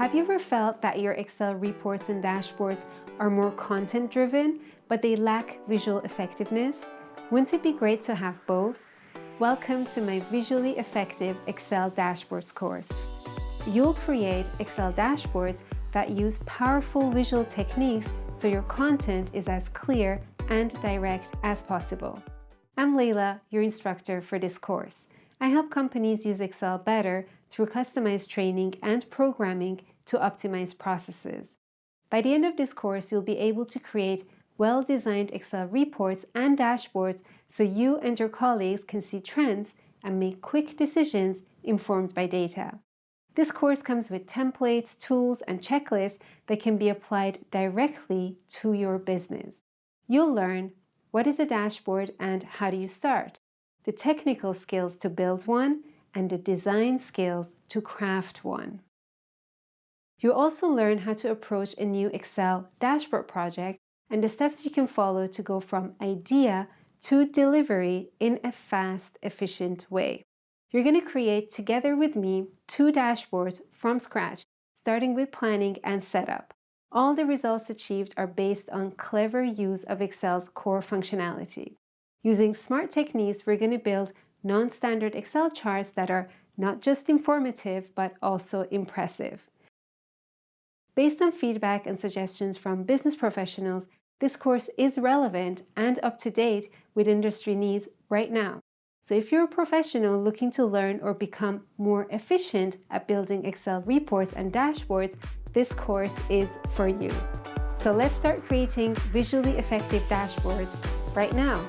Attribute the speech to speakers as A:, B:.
A: Have you ever felt that your Excel reports and dashboards are more content-driven, but they lack visual effectiveness? Wouldn't it be great to have both? Welcome to my Visually Effective Excel Dashboards course. You'll create Excel dashboards that use powerful visual techniques so your content is as clear and direct as possible. I'm Leila, your instructor for this course. I help companies use Excel better through customized training and programming to optimize processes. By the end of this course, you'll be able to create well-designed Excel reports and dashboards so you and your colleagues can see trends and make quick decisions informed by data. This course comes with templates, tools, and checklists that can be applied directly to your business. You'll learn what is a dashboard and how do you start, the technical skills to build one, and the design skills to craft one. You'll also learn how to approach a new Excel dashboard project and the steps you can follow to go from idea to delivery in a fast, efficient way. You're going to create, together with me, 2 dashboards from scratch, starting with planning and setup. All the results achieved are based on clever use of Excel's core functionality. Using smart techniques, we're going to build non-standard Excel charts that are not just informative, but also impressive. Based on feedback and suggestions from business professionals, this course is relevant and up to date with industry needs right now. So if you're a professional looking to learn or become more efficient at building Excel reports and dashboards, this course is for you. So let's start creating visually effective dashboards right now.